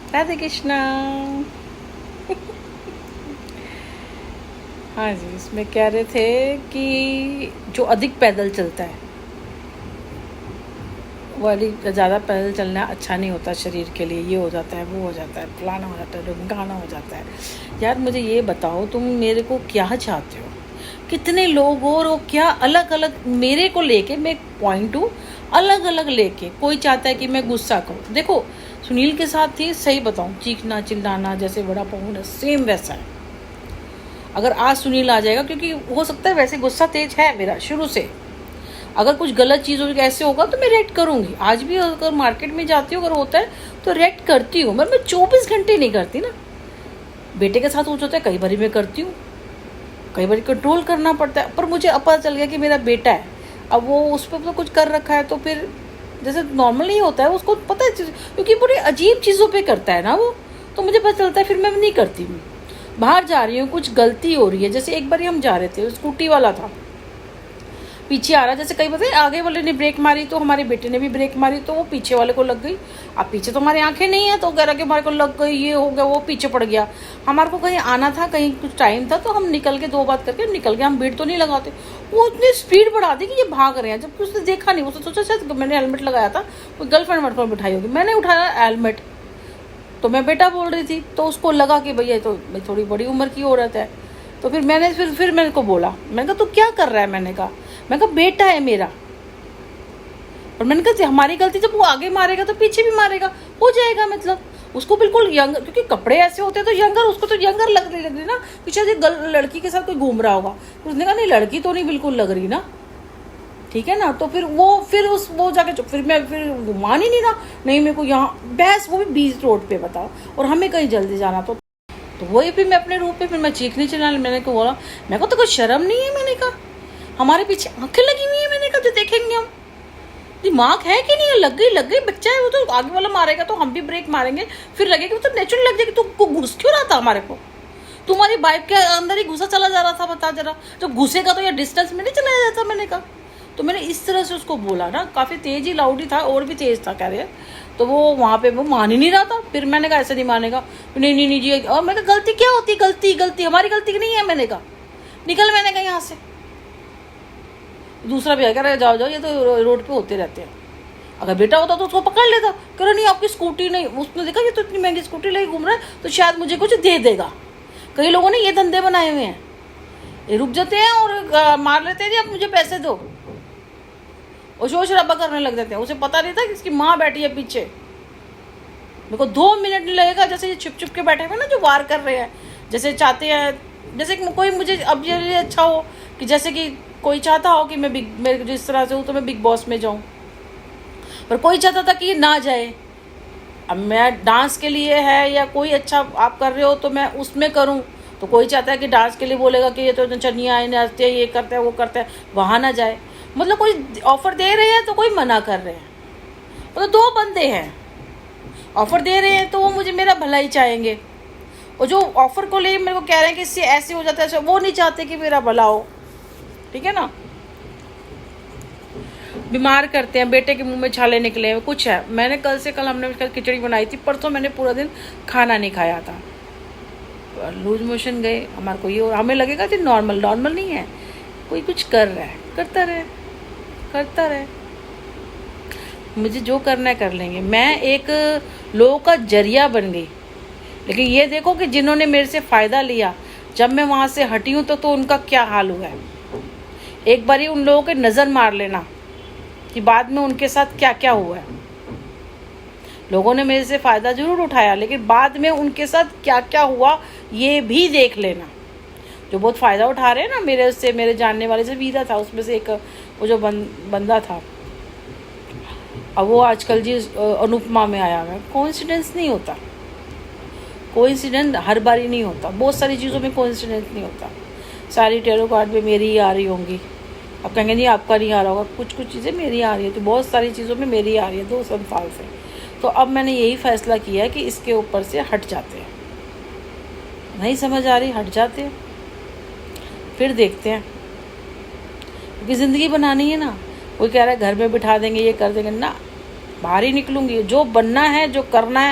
राधे कृष्णा। हाँ जी, इसमें कह रहे थे कि जो अधिक पैदल चलता है वो अधिक ज़्यादा पैदल चलना अच्छा नहीं होता शरीर के लिए। ये हो जाता है, वो हो जाता है, फलाना हो जाता है, ढिमकाना हो जाता है। यार मुझे ये बताओ, तुम मेरे को क्या चाहते हो? कितने लोग हो और वो क्या अलग अलग मेरे को लेके, मैं एक पॉइंट हूँ, अलग अलग लेके। कोई चाहता है कि मैं गुस्सा करूँ। देखो सुनील के साथ थी, सही बताऊँ, चीखना चिल्लाना जैसे बड़ा पहुँच सेम वैसा है। अगर आज सुनील आ जाएगा, क्योंकि हो सकता है वैसे गुस्सा तेज है मेरा शुरू से, अगर कुछ गलत चीज़ हो ऐसे होगा तो मैं रिएक्ट करूँगी। आज भी अगर मार्केट में जाती हूँ, अगर होता है तो रिएक्ट करती हूँ। मैं 24 घंटे नहीं करती ना। बेटे के साथ कुछ होता है, कई बार मैं करती हूँ, कई बार कंट्रोल करना पड़ता है। पर मुझे अब पता चल गया कि मेरा बेटा है, अब वो उस पर तो कुछ कर रखा है, तो फिर जैसे नॉर्मल नहीं होता है, उसको पता है, क्योंकि बड़ी अजीब चीज़ों पे करता है ना वो, तो मुझे पता चलता है, फिर मैं नहीं करती हूँ। बाहर जा रही हूँ, कुछ गलती हो रही है, जैसे एक बार हम जा रहे थे, स्कूटी वाला था पीछे आ रहा, जैसे कई बार आगे वाले ने ब्रेक मारी तो हमारे बेटे ने भी ब्रेक मारी, तो वो पीछे वाले को लग गई। अब पीछे तो हमारी आंखें नहीं है, तो कह रहा कि हमारे को लग गई, ये हो गया, वो पीछे पड़ गया। हमारे को कहीं आना था, कहीं कुछ टाइम था, तो हम निकल के 2 बात करके निकल गए। हम भीड़ तो नहीं लगाते। वो इतनी स्पीड बढ़ा दी कि ये भाग रहे हैं, जबकि उसने देखा नहीं। उसने सोचा शायद मैंने हेलमेट लगाया था, कोई गर्लफ्रेंड वर्लफ्रेंड बिठाई होगी। मैंने उठाया हेलमेट, तो मैं बेटा बोल रही थी, तो उसको लगा कि भैया तो थोड़ी बड़ी उम्र की औरत है। तो फिर मैंने फिर मेरे को बोला, मैंने कहा तू क्या कर रहा है? मैंने कहा बेटा है मेरा। और मैंने कहा हमारी गलती, जब वो आगे मारेगा तो पीछे भी मारेगा, हो जाएगा। मतलब उसको बिल्कुल यंगर, क्योंकि कपड़े ऐसे होते हैं तो यंगर, उसको तो यंगर लग रही ना, कि शायद लड़की के साथ कोई घूम रहा होगा। उसने कहा नहीं, लड़की तो नहीं बिल्कुल लग रही ना, ठीक है ना। तो फिर वो जाके फिर मैं मान ही नहीं रहा। नहीं, मेरे को यहाँ बहस, वो भी 20 रोड पे, बताओ, और हमें कहीं जल्दी जाना। तो वही फिर मैं अपने रूप पे फिर मैं चीखने चिल्लाने, मैंने को बोला, मेरे को तो कोई शर्म नहीं है। मैंने कहा हमारे पीछे आंखें लगी हुई है, मैंने कहा जो देखेंगे हम, दिमाग है कि नहीं है? लग गई, बच्चा है वो, तो आगे वाला मारेगा तो हम भी ब्रेक मारेंगे, फिर लगेगा, तो नेचुरल लग जाएगी। तुमको घुस क्यों रहा था हमारे को? तुम्हारी बाइक के अंदर ही घुसा चला जा रहा था, बता जरा। जब घुसेगा तो या डिस्टेंस में नहीं चला जाता। मैंने कहा, तो मैंने इस तरह से उसको बोला ना, काफ़ी तेज ही, लाउड ही था, और भी तेज था कह रहे। तो वो वहाँ पे वो मान ही नहीं रहा था। फिर मैंने कहा ऐसे नहीं मानेगा, नहीं जी। और मैंने कहा गलती क्या होती? गलती हमारी गलती नहीं है। मैंने कहा निकल, मैंने कहा यहाँ से। दूसरा भी कह रहा है जाओ ये तो रोड पे होते रहते हैं। अगर बेटा होता तो उसको पकड़ लेता, कह रहा नहीं आपकी स्कूटी नहीं। उसने देखा ये तो इतनी महंगी स्कूटी लेके घूम रहा है, तो शायद मुझे कुछ दे देगा। कई लोगों ने ये धंधे बनाए हुए हैं, ये रुक जाते हैं और मार लेते हैं, जी आप मुझे पैसे दो, और शोर शराबा करने लग जाते हैं। उसे पता नहीं था कि इसकी माँ बैठी है पीछे। मेरे को 2 मिनट नहीं लगेगा, जैसे ये छुप के बैठे हुए ना, जो वार कर रहे हैं, जैसे चाहते हैं, जैसे कोई मुझे अब ये अच्छा हो कि जैसे कि कोई चाहता हो कि मैं मेरे जिस तरह से हूँ तो मैं बिग बॉस में जाऊँ, पर कोई चाहता था कि ये ना जाए। अब मैं डांस के लिए है या कोई अच्छा आप कर रहे हो तो मैं उसमें करूं, तो कोई चाहता है कि डांस के लिए बोलेगा कि ये तो चनिया नाचते हैं, ये करते हैं, वो करते हैं, वहाँ ना जाए। मतलब कोई ऑफर दे रहे हैं तो कोई मना कर रहे हैं। मतलब 2 बंदे हैं, ऑफर दे रहे हैं तो वो मुझे मेरा भला ही चाहेंगे, और जो ऑफर को ले मेरे को कह रहे हैं कि इससे ऐसे हो जाता है, वो नहीं चाहते कि मेरा भला हो, ठीक है ना। बीमार करते हैं, बेटे के मुंह में छाले निकले हैं, कुछ है। मैंने कल हमने खिचड़ी बनाई थी, परसों मैंने पूरा दिन खाना नहीं खाया था, लूज मोशन गए हमारे को। ये हमें लगेगा कि नॉर्मल नहीं है, कोई कुछ कर रहा है, करता रहे। मुझे जो करना है कर लेंगे। मैं एक लोगों का जरिया बन गई, लेकिन ये देखो कि जिन्होंने मेरे से फ़ायदा लिया, जब मैं वहाँ से हटी हूँ तो उनका क्या हाल हुआ है। एक बार ही उन लोगों के नज़र मार लेना कि बाद में उनके साथ क्या क्या हुआ है। लोगों ने मेरे से फ़ायदा ज़रूर उठाया, लेकिन बाद में उनके साथ क्या क्या हुआ ये भी देख लेना। जो बहुत फ़ायदा उठा रहे हैं ना मेरे से, मेरे जानने वाले से, वीरा था उसमें से एक, वो जो बंदा था, अब वो आजकल जी अनुपमा में आया हुआ है। कोइंसिडेंस नहीं होता, कोइंसिडेंस हर बारी नहीं होता, बहुत सारी चीज़ों में कोइंसिडेंस नहीं होता। सारी टेरो कार्ड में मेरी ही आ रही होंगी, अब कहेंगे नहीं आपका नहीं आ रहा होगा, कुछ चीज़ें मेरी आ रही है, तो बहुत सारी चीज़ों में मेरी आ रही है 2 साल से। तो अब मैंने यही फ़ैसला किया है कि इसके ऊपर से हट जाते हैं, नहीं समझ आ रही हट जाते हैं, फिर देखते हैं, क्योंकि ज़िंदगी बनानी है ना। कोई कह रहा है घर में बिठा देंगे, ये कर देंगे ना, बाहर ही निकलूँगी। जो बनना है, जो करना है,